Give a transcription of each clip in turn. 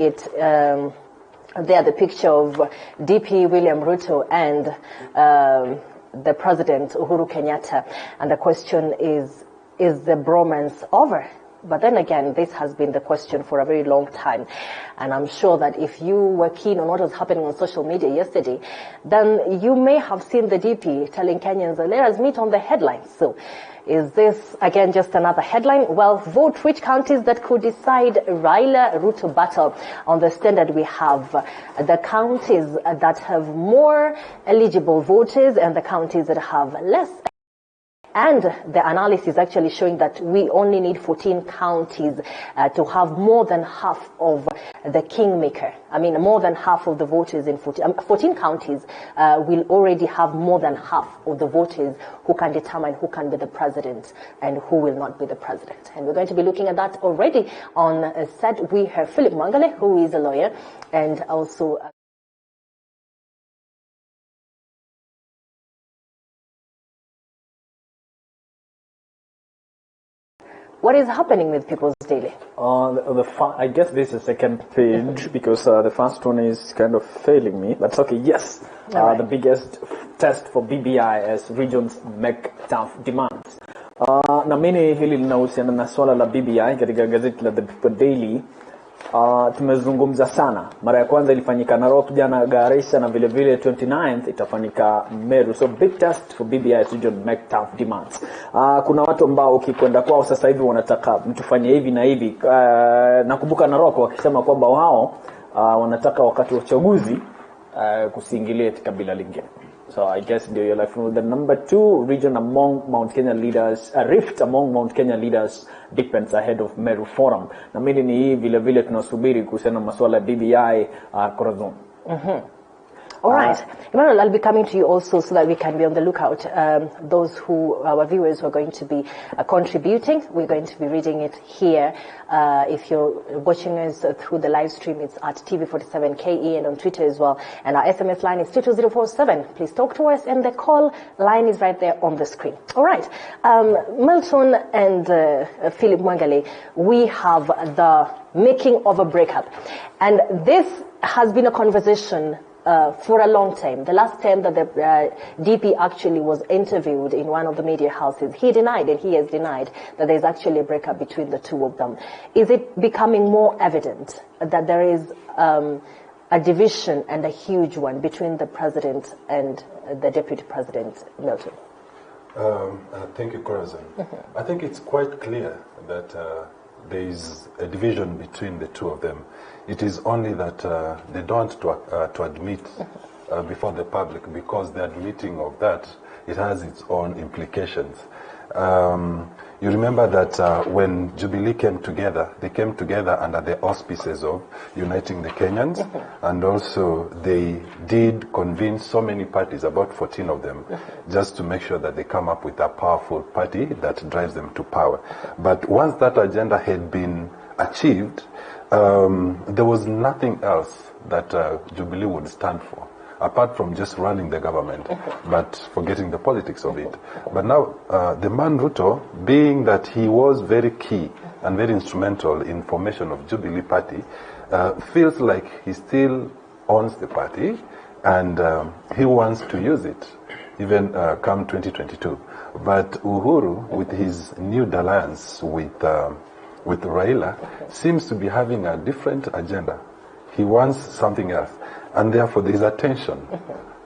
it there, the picture of DP William Ruto and the President Uhuru Kenyatta, and the question is the bromance over? But then again, this has been the question for a very long time. And I'm sure that if you were keen on what was happening on social media yesterday, then you may have seen the DP telling Kenyans, let us meet on the headlines. So is this, again, just another headline? Well, vote which counties that could decide Raila-Ruto battle. On the standard, we have the counties that have more eligible voters and the counties that have less. And the analysis actually showing that we only need 14 counties to have more than half of the kingmaker. I mean, more than half of the voters in 14 counties will already have more than half of the voters who can determine who can be the president and who will not be the president. And we're going to be looking at that already on set. We have Philip Mwangale, who is a lawyer, and also what is happening with People's Daily? I guess this is the second page because the first one is kind of failing me. That's okay. Yes, right. The biggest test for BBI as regions make tough demands. Na mimi hili linahusiana na swala la BBI katika gazeti la The People Daily. Tumezungumza sana. Mara ya kwanza ilifanyika Narok jana, Garissa, na vile vile 29th itafanyika Meru. So big test for BBI as region make tough demands. Kuna watu ambao ukikwenda kwao sasa hivi wanataka mtufanye hivi na hivi. Nakumbuka Narok wakisema kwamba wao wanataka wakati wa uchaguzi kusiingilia kabila lingine. So I guess you're like the number 2 region among Mount Kenya leaders, a rift among Mount Kenya leaders depends ahead of Meru Forum. Na mimi ni hii vile vile tunasubiri kuhusiana masuala ya BBI Corazon. All right. Emmanuel, I'll be coming to you also so that we can be on the lookout. Those who, our viewers who are going to be contributing, we're going to be reading it here. If you're watching us through the live stream, it's at TV47KE and on Twitter as well. And our SMS line is 22047. Please talk to us, and the call line is right there on the screen. All right. Milton and Philip Mwangale, we have the making of a breakup. And this has been a conversation for a long time. The last time that the DP actually was interviewed in one of the media houses, he denied, and he has denied, that there's actually a breakup between the two of them. Is it becoming more evident that there is a division, and a huge one, between the president and the deputy president, Milton? Thank you, Corazon. I think it's quite clear that there is a division between the two of them. It is only that they don't to admit before the public, because the admitting of that, it has its own implications. You remember that when Jubilee came together, they came together under the auspices of uniting the Kenyans, and also they did convince so many parties, about 14 of them, just to make sure that they come up with a powerful party that drives them to power. But once that agenda had been achieved, there was nothing else that Jubilee would stand for, apart from just running the government, but forgetting the politics of it. But now, the man Ruto, being that he was very key and very instrumental in formation of Jubilee Party, feels like he still owns the party, and he wants to use it, even come 2022. But Uhuru, with his new alliance with Raila, seems to be having a different agenda. He wants something else. And therefore there is a tension.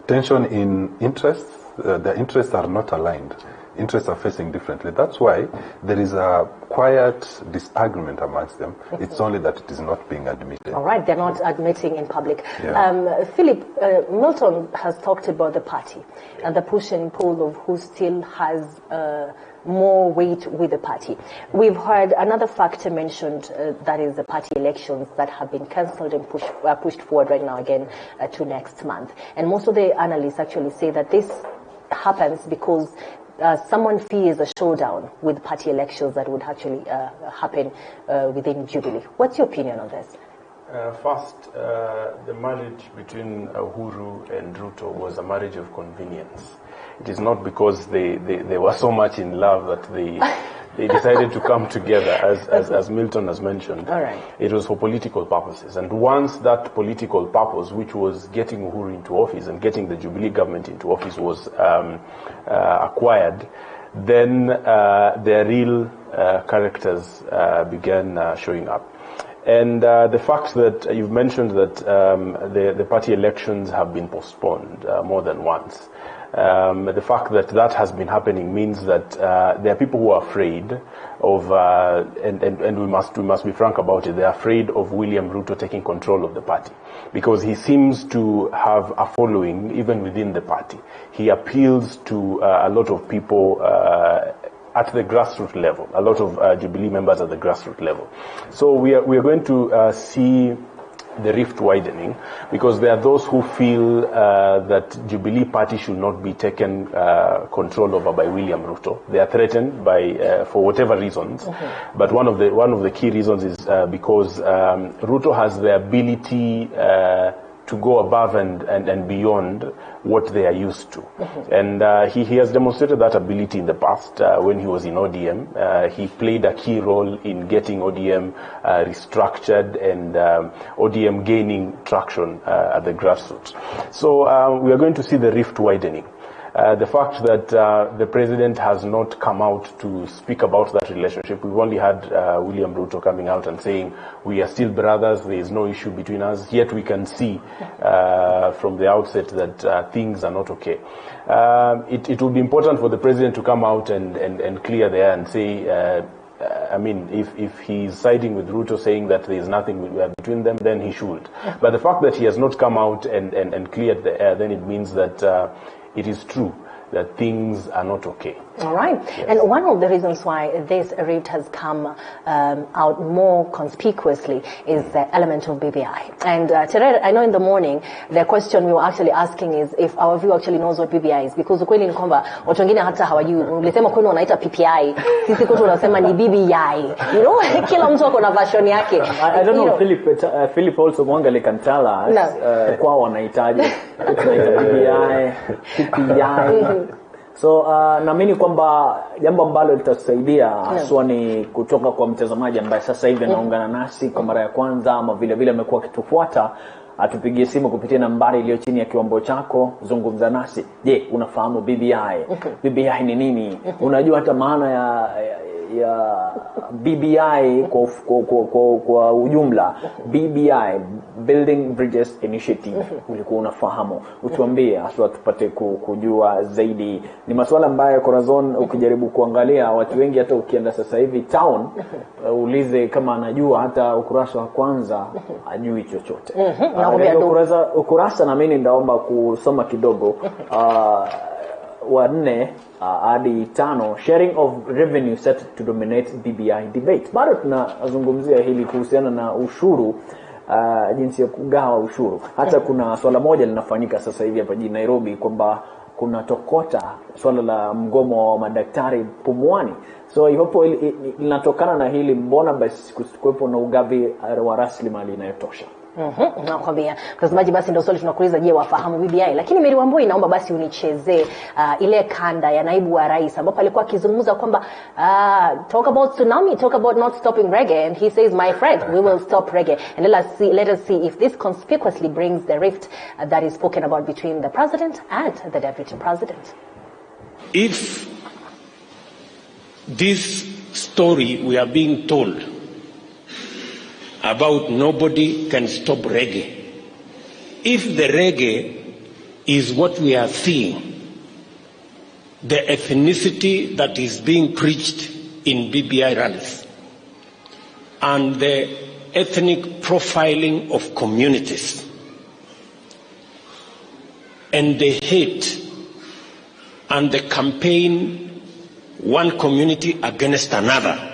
Tension in interests. The interests are not aligned. Interests are facing differently. That's why there is a quiet disagreement amongst them. It's only that it is not being admitted. All right, they're not admitting in public. Yeah. Philip, Milton has talked about the party and the push and pull of who still has more weight with the party. We've heard another factor mentioned, that is the party elections that have been cancelled and pushed forward right now again to next month. And most of the analysts actually say that this happens because someone fears a showdown with party elections that would actually happen within Jubilee. What's your opinion on this? First, the marriage between Uhuru and Ruto was a marriage of convenience. It is not because they were so much in love that They decided to come together, as Milton has mentioned. All right. It was for political purposes. And once that political purpose, which was getting Uhuru into office and getting the Jubilee government into office, was acquired, then their real characters began showing up. And the fact that you've mentioned that the party elections have been postponed more than once. The fact that that has been happening means that there are people who are afraid of, and we must be frank about it, they are afraid of William Ruto taking control of the party, because he seems to have a following even within the party. He appeals to a lot of people at the grassroots level, a lot of Jubilee members at the grassroots level. So we are going to see the rift widening, because there are those who feel that Jubilee party should not be taken control over by William Ruto. They are threatened by for whatever reasons, but one of the key reasons is because Ruto has the ability to go above and beyond what they are used to. And he has demonstrated that ability in the past when he was in ODM. He played a key role in getting ODM restructured and ODM gaining traction at the grassroots. So we are going to see the rift widening. The fact that the president has not come out to speak about that relationship. We've only had William Ruto coming out and saying we are still brothers, there is no issue between us, yet we can see from the outset that things are not okay. It will be important for the president to come out and clear the air and say, I mean, if he's siding with Ruto saying that there is nothing between them, then he should. But the fact that he has not come out and cleared the air, then it means that it is true that things are not okay. All right. Yes. And one of the reasons why this rift has come out more conspicuously is the element of BBI. And today, I know in the morning, the question we were actually asking is if our view actually knows what BBI is. Because ukweli ni kwamba watu wengine hata hawajui. Ulisema kwenu wanaita PPI. Sisi kwetu tunasema ni BBI. You know, kila mtu ako na version yake. I don't know, Philip also Mwangale can tell us kwa wanaitaje. Tunaita BBI, PPI. So naamini kwamba jambo ambalo litasaidia haswa ni kutoka kwa mtazamaji ambaye sasa hivi anaungana nasi kwa mara ya kwanza, ama vile vile amekuwa akitufuata, atupigie simu kupitia nambari iliyo chini ya kiwambo chako, zungumza nasi. Je, unafahamu BBI? BBI ni nini? Unajua hata maana ya BBI kwa ujumla? BBI, Building Bridges Initiative, ulikuwa unafahamu? Utuambie hasa tupate kujua zaidi. Ni masuala ambayo Corazon ukijaribu kuangalia, watu wengi hata ukienda sasa hivi town ulize kama anajua, hata ukurasa wa kwanza ajui chochote. Ukurasa na mimi ndaomba kusoma kidogo wa 4 hadi 5, sharing of revenue set to dominate BBI debate. Bado tunazungumzia hili kuhusiana na ushuru, jinsi ya kugawa ushuru. Hata kuna swala moja linafanyika sasa hivi hapa jijini Nairobi kwamba kuna tokota swala la mgomo wa madaktari Pumwani. So iwapo linatokana na hili, mbona basi kusikuwepo na ugavi wa rasilimali inayotosha? Nakwambia mtazamaji, basi ndio swali tunakuuliza, je, wafahamu BBI? Lakini Mary Wambui, naomba basi unichezee ile kanda ya naibu wa rais ambapo alikuwa akizungumza kwamba talk about tsunami, talk about not stopping reggae, and he says, my friend, we will stop reggae. And let us see if this conspicuously brings the rift that is spoken about between the president and the deputy president. If this story we are being told about nobody can stop reggae, if the reggae is what we are seeing, the ethnicity that is being preached in BBI rallies, and the ethnic profiling of communities, and the hate and the campaign one community against another,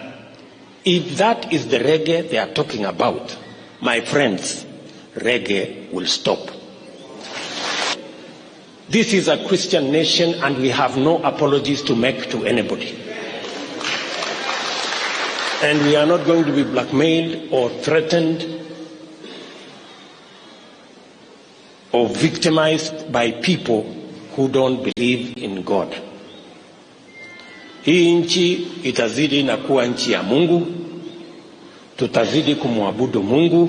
if that is the reggae they are talking about, my friends, reggae will stop. This is a Christian nation and we have no apologies to make to anybody. And we are not going to be blackmailed or threatened or victimized by people who don't believe in God. Hii nchi itazidi na kuwa nchi ya Mungu. Tutazidi kumwabudu Mungu.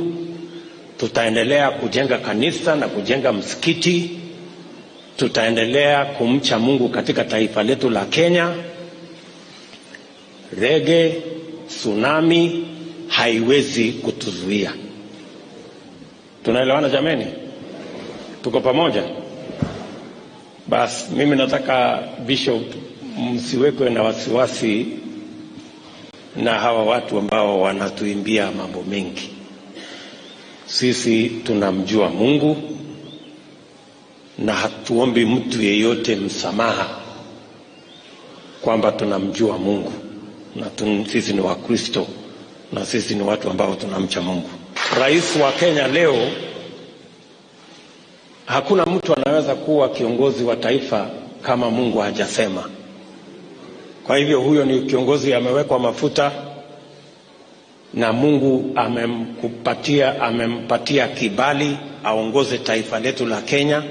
Tutaendelea kujenga kanisa na kujenga msikiti. Tutaendelea kumcha Mungu katika taifa letu la Kenya. Rege, tsunami haiwezi kutuzuia. Tunaelewana jameni? Tuko pamoja? Bas, mimi nataka Bishop msiwekwe na wasiwasi na hawa watu ambao wanatuimbia mambo mengi. Sisi tunamjua Mungu na hatuombi mtu yeyote msamaha kwamba tunamjua Mungu, na sisi ni Wakristo na sisi ni watu ambao tunamcha Mungu. Rais wa Kenya leo, hakuna mtu anaweza kuwa kiongozi wa taifa kama Mungu hajasema. Kwa hivyo huyo ni kiongozi amewekwa mafuta na Mungu amempatia kibali aongoze taifa letu la Kenya,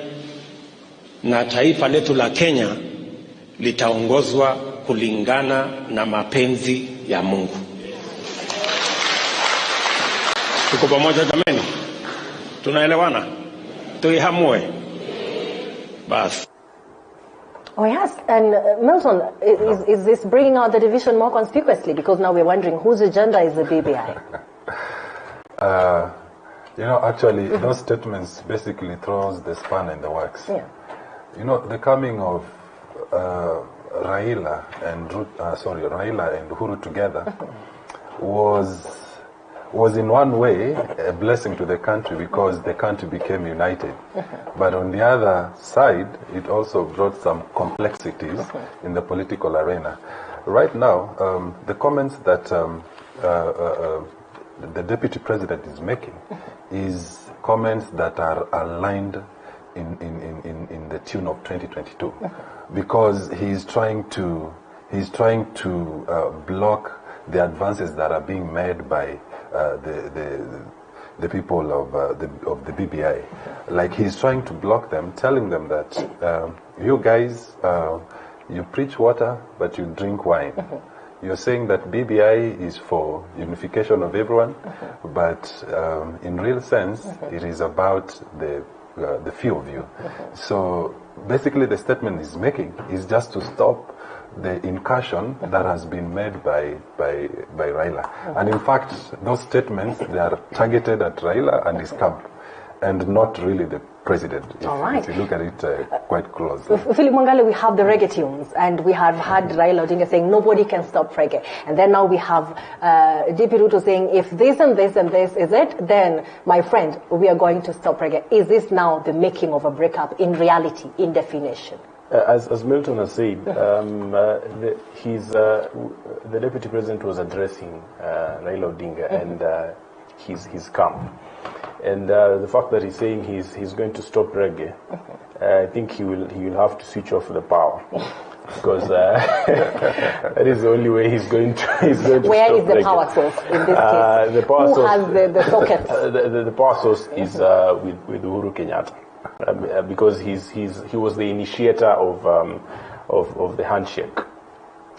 na taifa letu la Kenya litaongozwa kulingana na mapenzi ya Mungu. Tuko pamoja jameni? Tunaelewana? Tuihamue. Bas. Oh yes, and Milton, is this bringing out the division more conspicuously? Because now we're wondering whose agenda is the BBI? Actually, those statements basically throws the spanner in the works. Yeah. The coming of Raila and Uhuru together was in one way a blessing to the country because the country became united. But on the other side, it also brought some complexities in the political arena. Right now, the comments that the Deputy President is making is comments that are aligned in the tune of 2022, because he's trying to block the advances that are being made by the people of the BBI. Like, he's trying to block them, telling them that you guys, you preach water but you drink wine. You're saying that BBI is for unification of everyone, but in real sense, it is about the few of you. So basically, the statement he's making is just to stop the incursion that has been made by Raila. And in fact, those statements, they are targeted at Raila and his camp, and not really the president, if you look at it quite closely. Philip Mwangale, we have the reggae tunes, and we have had Raila Odinga saying nobody can stop reggae. And then now we have DP Ruto saying if this and this and this is it, then, my friend, we are going to stop reggae. Is this now the making of a breakup in reality, in definition? As Milton has said, the Deputy President was addressing Raila Odinga and his camp. And the fact that he's saying he's going to stop reggae, I think he will have to switch off the power, because that is the only way he's going to Where stop is the reggae. power source in this case? The power Who source, has the sockets? The power source is with Uhuru Kenyatta, because he was the initiator of the handshake.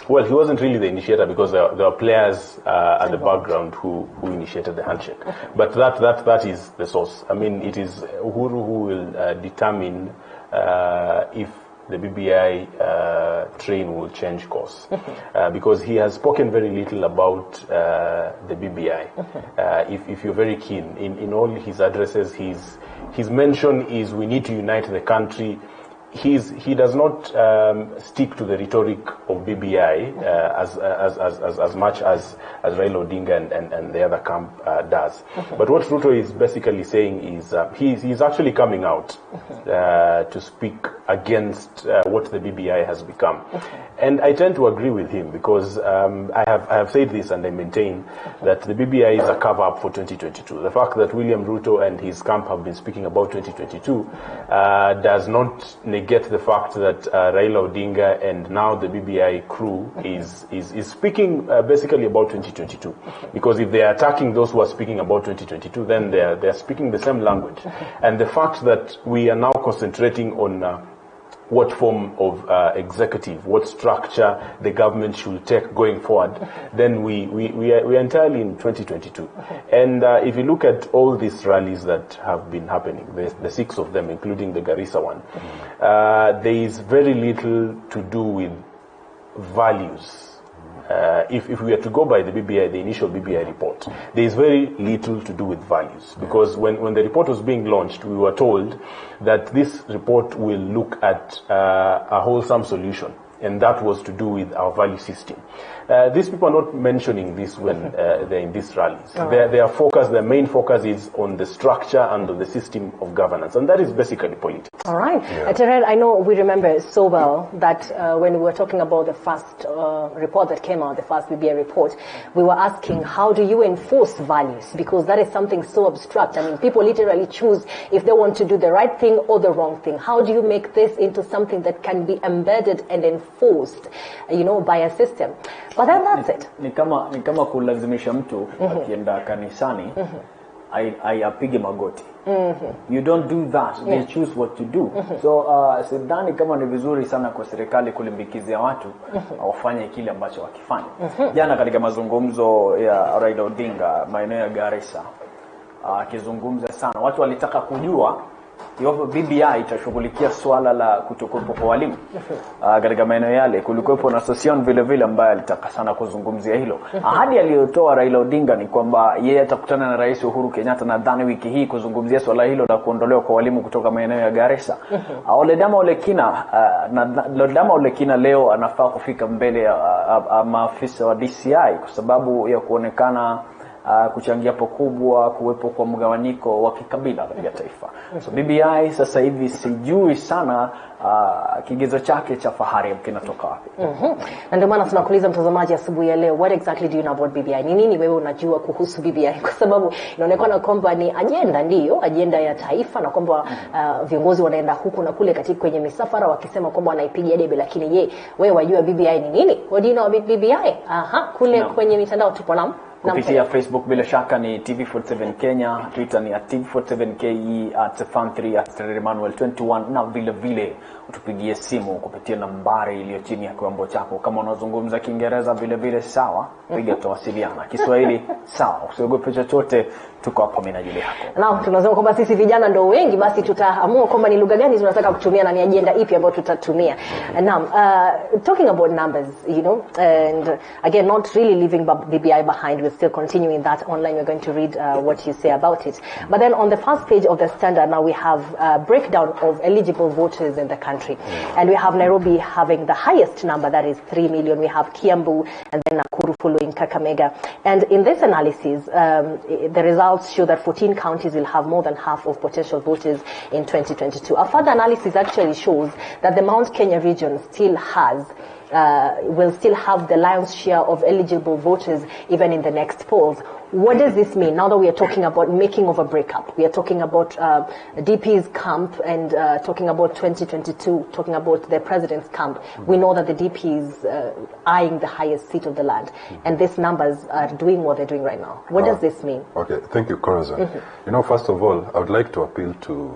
Well, he wasn't really the initiator, because there were players at the background who initiated the handshake. But that is the source. I mean, it is Uhuru who will determine if the BBI train will change course, because he has spoken very little about the BBI. If you're very keen, in all his addresses, his mention is we need to unite the country. He does not stick to the rhetoric of BBI as much as Raila Odinga and the other camp does. But what Ruto is basically saying is he's actually coming out to speak against what the BBI has become. And I tend to agree with him, because I have said this and I maintain that the BBI is a cover-up for 2022. The fact that William Ruto and his camp have been speaking about 2022 does not negate the fact that Raila Odinga and now the BBI crew is speaking basically about 2022. Because if they are attacking those who are speaking about 2022, then they are speaking the same language. And the fact that we are now concentrating on what form of executive, what structure the government should take going forward, then we are entirely in 2022. And if you look at all these rallies that have been happening, the 6 of them, including the Garissa one, there is very little to do with values. If we are to go by the BBI, the initial BBI report, there is very little to do with values. Because when the report was being launched, we were told that this report will look at a wholesome solution, and that was to do with our value system. These people are not mentioning this when they're in these rallies. Their main focus is on the structure and on the system of governance, and that is basically politics. All right. Terrell, I know we remember so well that when we were talking about the first report that came out, the first BBI report, we were asking, how do you enforce values? Because that is something so abstract. I mean, people literally choose if they want to do the right thing or the wrong thing. How do you make this into something that can be embedded and enforced, by a system? But then that's it. Ni kama kulazimisha mtu akienda kanisani apige magoti. You don't do that. They choose what to do. So sidhani kama ni vizuri sana kwa serikali kulimbikizia watu wafanye kile ambacho wakifanya. Jana katika mazungumzo ya Raila Odinga maeneo ya Garissa, akizungumza sana, watu walitaka kujua iwapo BBI itashughulikia swala la kutokuwepo kwa walimu katika maeneo yale. Kulikuwepo na Sossion vile vile ambaye alitaka sana kuzungumzia hilo. Ahadi aliyotoa Raila Odinga ni kwamba yeye atakutana na Rais Uhuru Kenyatta nadhani wiki hii kuzungumzia swala hilo la kuondolewa kwa walimu kutoka maeneo ya Garissa. Ledama Olekina leo anafaa kufika mbele ya maafisa wa DCI kwa sababu ya kuonekana kuchangia pakubwa kuwepo kwa mgawanyiko wa kikabila katika taifa. So BBI sasa hivi sijui sana kigezo chake cha fahari kinatoka wapi. Na ndio maana tunakuuliza mtazamaji asubuhi ya leo, what exactly do you know about BBI? Ni nini wewe unajua kuhusu BBI? Kwa sababu inaonekana kwamba ni ajenda ya taifa, na kwamba viongozi wanaenda huku na kule katika kwenye misafara wakisema kwamba wanaipigia debe, lakini wewe wajua BBI ni nini? What do you know about BBI? Kule kwenye mitandao tupo na kupitia Facebook bila shaka ni TV47 Kenya, Twitter ni @TV47KE, @Fan3, @Emmanuel21, na vile vile utupigie simu kupitia nambari iliyo chini ya kiwambo chako. Kama unazungumza Kiingereza vile vile sawa, piga tuwasiliana. Kiswahili sawa, usiogope chochote, tuko hapa mimi na ajili yako. Na tunasema kwamba sisi vijana ndio wengi, basi tutaamua kwamba ni lugha gani tunataka kutumia na ni agenda ipi ambayo tutatumia. Now, talking about numbers, and again, not really leaving BBI behind, we're still continuing that online. We're going to read what you say about it. But then on the first page of the Standard, now we have a breakdown of eligible voters in the country. And we have Nairobi having the highest number, that is 3 million. We have Kiambu and then Nakuru following Kakamega. And in this analysis, the results show that 14 counties will have more than half of potential voters in 2022. A further analysis actually shows that the Mount Kenya region will still have the lion's share of eligible voters even in the next polls. What does this mean now that we are talking about making of a breakup? We are talking about DP's camp and talking about 2022, talking about the president's camp. We know that the DP is eyeing the highest seat of the land, and these numbers are doing what they're doing right now. What does this mean? Okay, thank you, Corazon. First of all, I would like to appeal to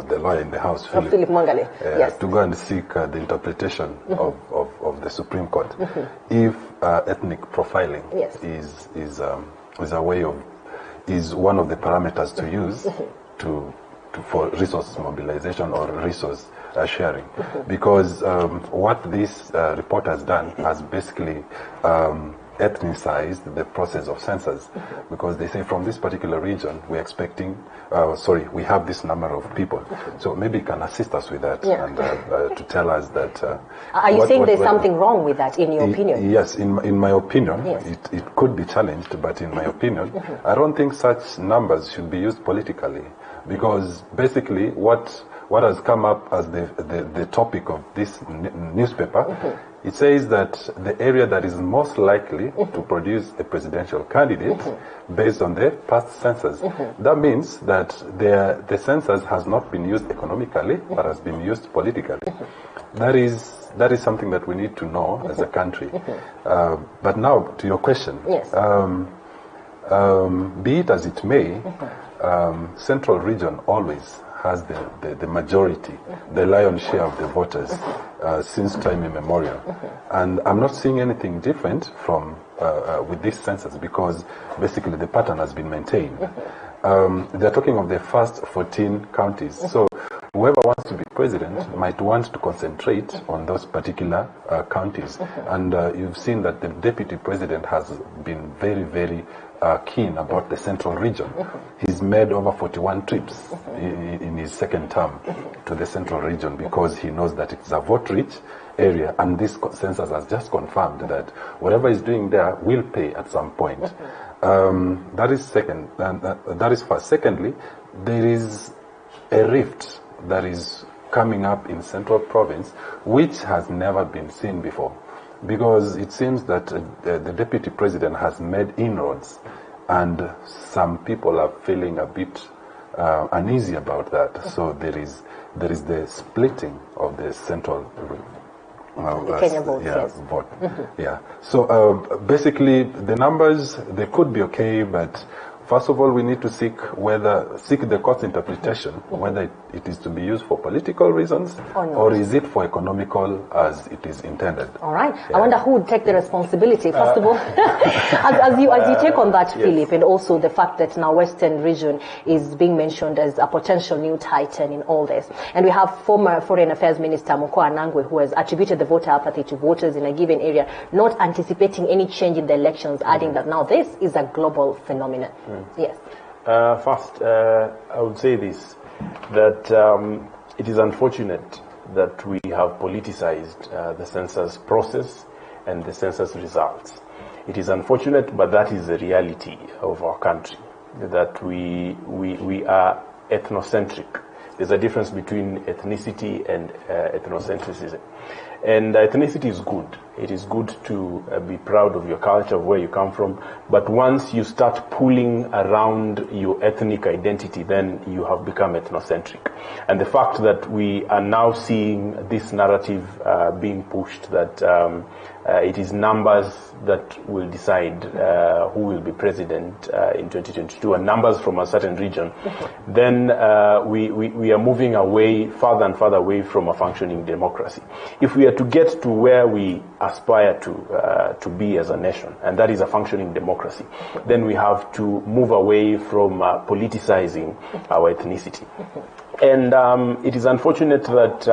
the lawyer in the House, Philip Mangale, yes, to go and seek the interpretation of the Supreme Court. If ethnic profiling is one of the parameters to use for resource mobilization or resource sharing, because what this report has done has basically ethnicized the process of census, because they say from this particular region we're expecting we have this number of people, so maybe you can assist us with that and to tell us that are you saying there's something wrong with that in your opinion? Yes, in my opinion, yes. It could be challenged, but in my opinion I don't think such numbers should be used politically, because basically what has come up as the topic of this newspaper, it says that the area that is most likely to produce a presidential candidate based on the past census. That means that the census has not been used economically, but has been used politically. That is something that we need to know as a country. But now to your question, yes. Be it as it may, Central Region always has the majority, the lion's share of the voters since time immemorial. And I'm not seeing anything different from with this census, because basically the pattern has been maintained. They're talking of the first 14 counties. So whoever wants to be president might want to concentrate on those particular counties. And you've seen that the deputy president has been very, very keen about the central region. He's made over 41 trips in his second term to the central region, because he knows that it's a vote-rich area, and this census has just confirmed that whatever he's doing there will pay at some point. That is second, and that is first. Secondly, there is a rift that is coming up in Central Province, which has never been seen before, because it seems that the deputy president has made inroads, and some people are feeling a bit uneasy about that. So there is the splitting of the central the Kenya vote, yes. Vote. Yeah. So basically, the numbers, they could be okay, but first of all, we need to seek the cost interpretation, whether it is to be used for political reasons or is it for economical as it is intended. All right. Yeah. I wonder who would take the responsibility, first of all, as you take on that, yes. Philip, and also the fact that now Western region is being mentioned as a potential new titan in all this. And we have former Foreign Affairs Minister Mokwa Anangwe, who has attributed the voter apathy to voters in a given area, not anticipating any change in the elections, adding that now this is a global phenomenon. Yes. First, I would say this, that it is unfortunate that we have politicized the census process and the census results. It is unfortunate, but that is the reality of our country, that we are ethnocentric. There's a difference between ethnicity and ethnocentrism. And ethnicity is good. It is good to be proud of your culture, of where you come from. But once you start pulling around your ethnic identity, then you have become ethnocentric. And the fact that we are now seeing this narrative being pushed, that it is numbers that will decide who will be president in 2022, and numbers from a certain region, then we are moving away, farther and farther away from a functioning democracy. If we are to get to where we aspire to be as a nation, and that is a functioning democracy, then we have to move away from politicizing our ethnicity. And it is unfortunate that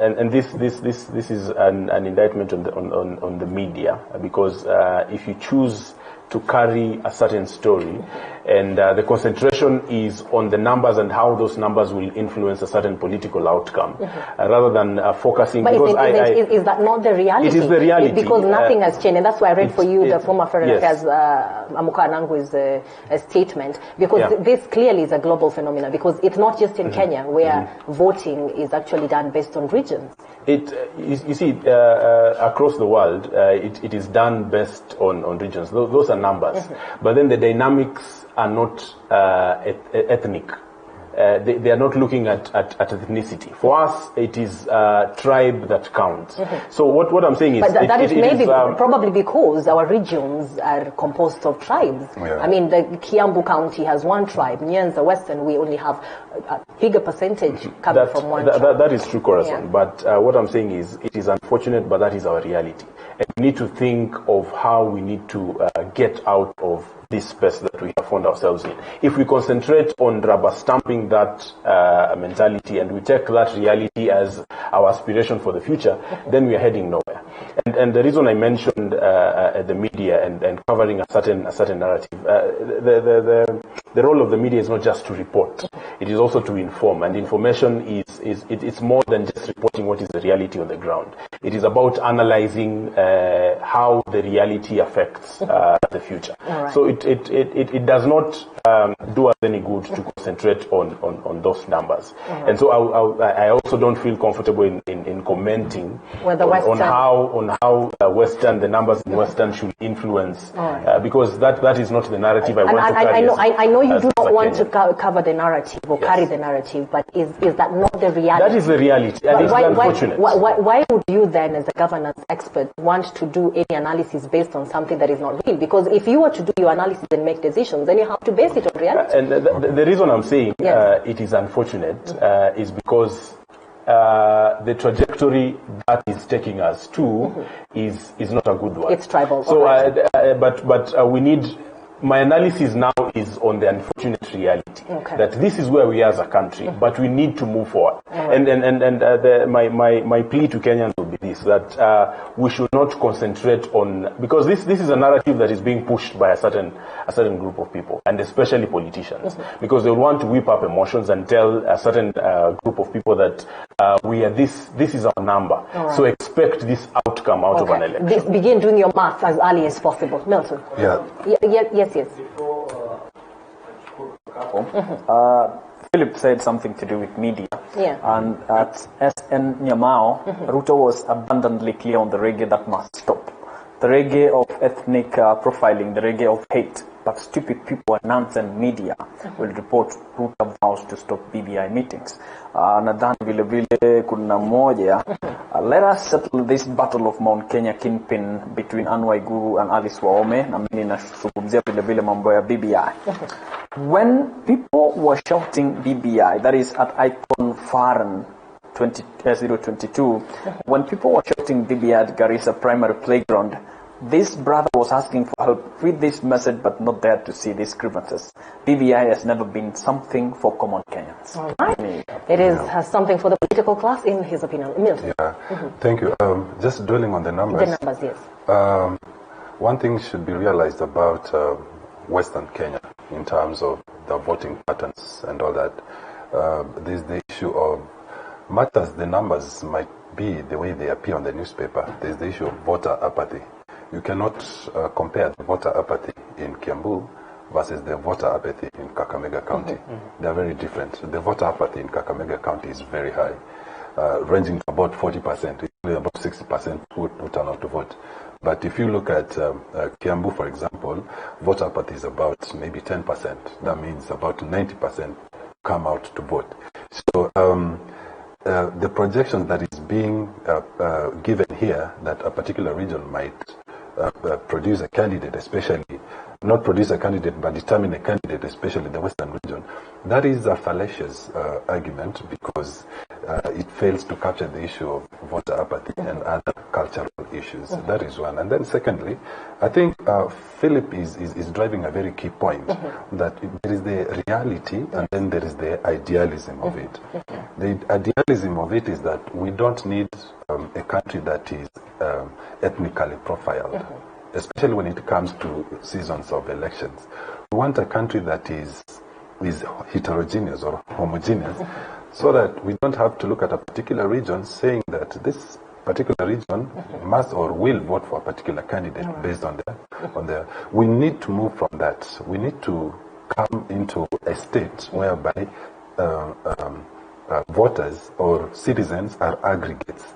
and this is an indictment on the media, because if you choose to carry a certain story, and the concentration is on the numbers and how those numbers will influence a certain political outcome, rather than focusing. But is that not the reality? It is the reality. Because nothing has changed, and that's why I read for you the former Foreign Affairs Mokwa Anangwe's statement, because this clearly is a global phenomenon, because it's not just in Kenya where voting is actually done based on regions. You see, across the world, it is done based on regions. Those are numbers, but then the dynamics are not ethnic. They are not looking at ethnicity. For us, it is tribe that counts. So what I'm saying is... But that is maybe probably because our regions are composed of tribes. Yeah. I mean, the Kiambu County has one tribe. Nyanza Western, we only have a bigger percentage coming from one tribe. That is true, Corazon. Yeah. But what I'm saying is, it is unfortunate, but that is our reality. And we need to think of how we need to get out of this space that we have found ourselves in. If we concentrate on rubber stamping that mentality, and we take that reality as our aspiration for the future, then we are heading nowhere. And the reason I mentioned the media and covering a certain narrative, the role of the media is not just to report; it is also to inform. And information it's more than just reporting what is the reality on the ground. It is about analyzing how the reality affects the future. Right. So it does not do us any good to concentrate on those numbers. Mm-hmm. And so I also don't feel comfortable in commenting on how the numbers in Western should influence, because that is not the narrative I want to carry. I know you do not want to cover the narrative, or carry the narrative, but is that not the reality? That is the reality, and it's unfortunate. Why would you then, as a governance expert, want to do any analysis based on something that is not real? Because if you were to do your analysis and make decisions, then you have to base it on reality. And the reason I'm saying it is unfortunate is because the trajectory that is taking us to is not a good one. It's tribal. So, but we need. My analysis now is on the unfortunate reality that this is where we are as a country, but we need to move forward. And my plea to Kenyans will be this: that we should not concentrate on, because this is a narrative that is being pushed by a certain group of people, and especially politicians, because they want to whip up emotions and tell a certain group of people that we are this is our number. So expect this outcome out of an election. Begin doing your math as early as possible. Milton. Yes. Philip said something to do with media. Yeah. And at SN Nyamao, Ruto was abundantly clear on the reggae that must stop. The reggae of ethnic profiling, the reggae of hate. But stupid people and nonsense media will report Ruto vows to stop BBI meetings. Nadhani vile vile kuna moja. Let us settle this battle of Mount Kenya kingpin between Anne Waiguru and Alice Wahome. Na mimi nashughulikia vile vile mambo ya BBI. When people were shouting BBI, that is at Icon Faran 022, when people were shouting BBI at Garissa Primary Playground, this brother was asking for help. Read this message, but not there to see these grievances. BBI has never been something for common Kenyans. All right. It is something for the political class, in his opinion. Milton. Yeah. Thank you. Just dwelling on the numbers. The numbers, yes. One thing should be realized about Western Kenya in terms of the voting patterns and all that. There's the issue of matters. The numbers might be the way they appear on the newspaper. There's the issue of voter apathy. You cannot compare the voter apathy in Kiambu versus the voter apathy in Kakamega County. They are very different. The voter apathy in Kakamega County is very high, ranging to about 40%, about 60% would turn out to vote. But if you look at Kiambu, for example, voter apathy is about maybe 10%. That means about 90% come out to vote. So the projection that is being given here, that a particular region might produce a candidate, especially not produce a candidate but determine a candidate, especially the Western region, that is a fallacious argument, because it fails to capture the issue of voter apathy and other cultural issues. That is one. And then secondly, I think Philip is driving a very key point, that there is the reality and then there is the idealism of it. The idealism of it is that we don't need a country that is ethnically profiled, especially when it comes to seasons of elections. We want a country that is heterogeneous or homogeneous, so that we don't have to look at a particular region saying that this particular region must or will vote for a particular candidate based on their. We need to move from that. We need to come into a state whereby voters or citizens are aggregates.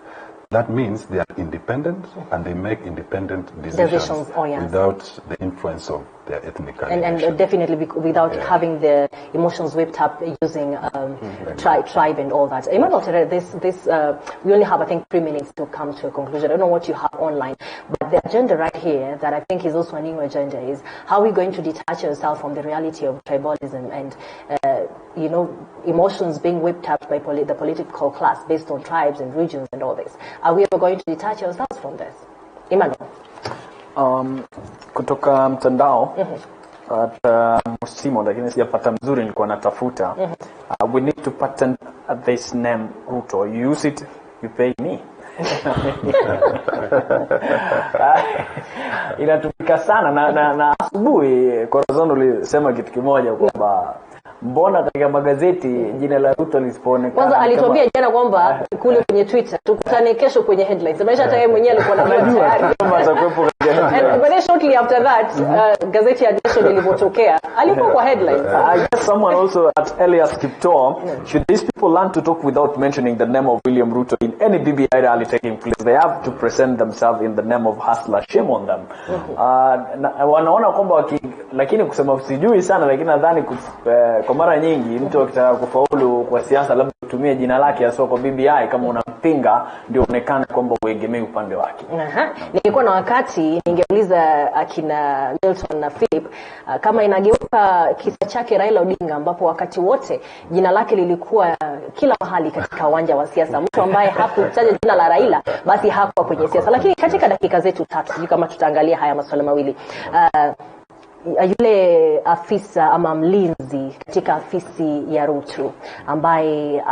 That means they are independent and they make independent decisions without the influence of their ethnic and definitely without having the emotions whipped up using tribe and all that. Emmanuel, we only have, I think, 3 minutes to come to a conclusion. I don't know what you have online, but the agenda right here that I think is also a new agenda is how are we going to detach ourselves from the reality of tribalism and emotions being whipped up by the political class based on tribes and regions and all this. Are we ever going to detach ourselves from this? Emmanuel. Kutoka mtandao Musimo, lakini sijapata mzuri, nilikuwa natafuta. We need to patent this name Ruto. You use it, you pay me. Inatumika sana na asubuhi Corazon ulisema kitu kimoja kwamba mbona katika magazeti jina la Ruto lisipoonekana. Kwanza alituambia jana kwamba kule kwenye Twitter tukutane kesho kwenye headlines. Maisha hata yeye mwenyewe alikuwa anajua kama atakuwepo katika. But shortly after that gazeti ya Nation ilipotokea alikuwa kwa headlines. I guess someone also at Elias Kipto, should these people learn to talk without mentioning the name of William Ruto in any BBI rally taking place? They have to present themselves in the name of hustler. Shame on them. Wanaona kwamba lakini kusema sijui sana, lakini nadhani kwa mara nyingi mtu akitaka kufaulu kwa siasa labda utumie jina lake ya soko BBI, kama unampinga ndio onekane kwamba uegemee upande wake. Nilikuwa na wakati ningeuliza akina Milton na Philip kama inageuka kisa chake Raila Odinga, ambapo wakati wote jina lake lilikuwa kila mahali katika uwanja wa siasa. Mtu ambaye hakutaja jina la Raila basi hakuwa kwenye siasa. Lakini katika dakika zetu 3 kama tutaangalia haya masuala mawili, yule afisa ama mlinzi katika afisi ya Ruto ambaye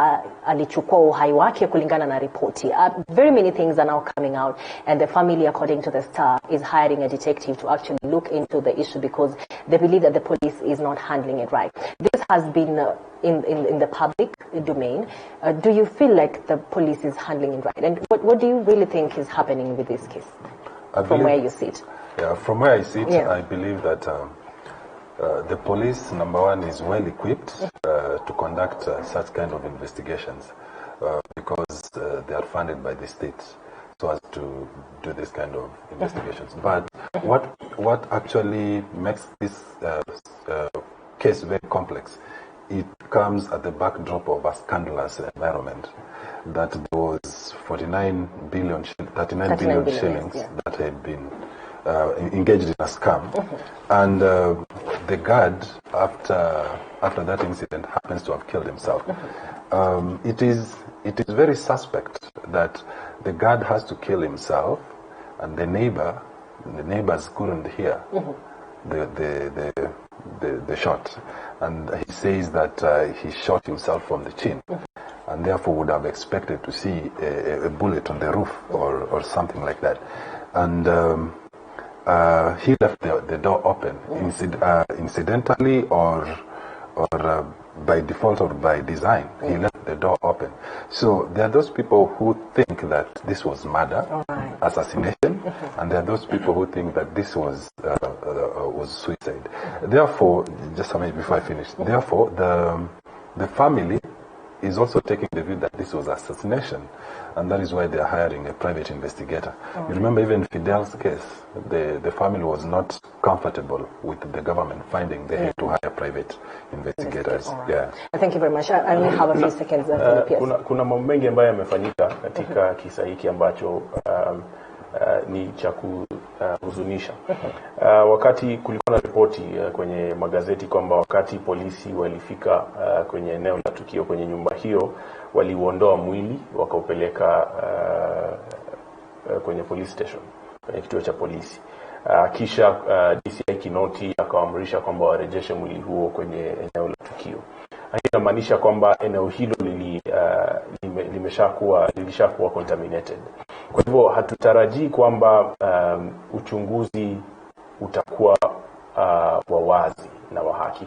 alichukua uhai wake kulingana na ripoti. Very many things are now coming out, and the family, according to the Star, is hiring a detective to actually look into the issue because they believe that the police is not handling it right. This has been in the public domain. Do you feel like the police is handling it right? And what do you really think is happening with this case from where you sit? Yeah, from where I sit, I believe that the police, number one, is well equipped to conduct such kind of investigations because they are funded by the state so as to do this kind of investigations. But what actually makes this case very complex, it comes at the backdrop of a scandalous environment that there was 39 billion shillings that had been engaged in a scam, and the guard after that incident happens to have killed himself. It is very suspect that the guard has to kill himself, and the neighbors couldn't hear the shot, and he says that he shot himself from the chin, and therefore would have expected to see a bullet on the roof or something like that, and he left the door open, incidentally or by default or by design. He left the door open. So there are those people who think that this was murder, assassination, and there are those people who think that this was suicide. Therefore, just a minute before I finish. Therefore, the family is also taking the view that this was assassination, and that is why they are hiring a private investigator. You remember even Fidel's case, the family was not comfortable with the government finding they had to hire private investigators. Yeah. Thank you very much. I only have a few seconds. Kuna mambo mengi ambayo yamefanyika katika kisa hiki ambacho ni cha kuhuzunisha. Wakati kulikuwa na ripoti kwenye magazeti kwamba wakati polisi walifika kwenye eneo la tukio, kwenye nyumba hiyo, waliuondoa mwili wakaupeleka kwenye police station, kwenye kituo cha polisi. Kisha DCI Kinoti akaamrisha kwamba warejeshe mwili huo kwenye eneo la tukio. Hii inamaanisha kwamba eneo hilo lilishakuwa contaminated. Kwa hivyo hatutarajii kwamba uchunguzi utakuwa wa wazi na wa haki.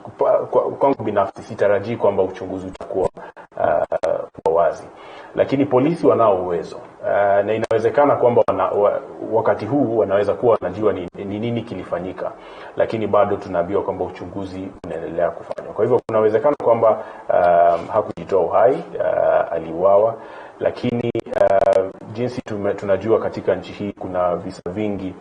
Kwangu binafsi sitarajii kwamba uchunguzi utakuwa wa wazi, lakini polisi wanao uwezo na inawezekana kwamba wakati huu wanaweza kuwa wanajua ni nini kilifanyika, lakini bado tunaambiwa kwamba uchunguzi unaendelea kufanywa. Kwa hivyo kunawezekana kwamba hakujitoa uhai, aliuawa, lakini jinsi tunajua katika nchi hii kuna visa vingi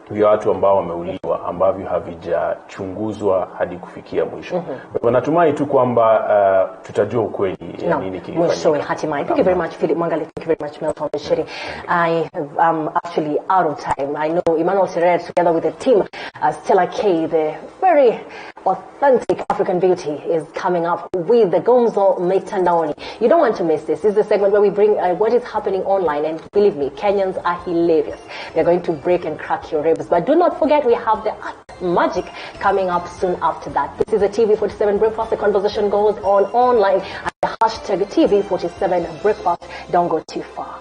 vya watu ambao wameuliwa ambavyo havijachunguzwa hadi kufikia mwisho. Natumai tu kwamba tutajua ukweli ya nini kilifanyika. Mwisho hatimaye. Thank you very much, Philip Mwangali. Thank you very much, Milton Mishiri. I am actually out of time. I know Emmanuel Serret, together with the team, Stella K, the very authentic African beauty, is coming up with the Gumzo Mitandaoni. You don't want to miss this. This is the segment where we bring what is happening online, and believe me, Kenyans are hilarious. They're going to break and crack your ribs. But do not forget, we have the magic coming up soon after that. This is a TV47 Breakfast. The conversation goes on online at the hashtag TV47 Breakfast. Don't go too far.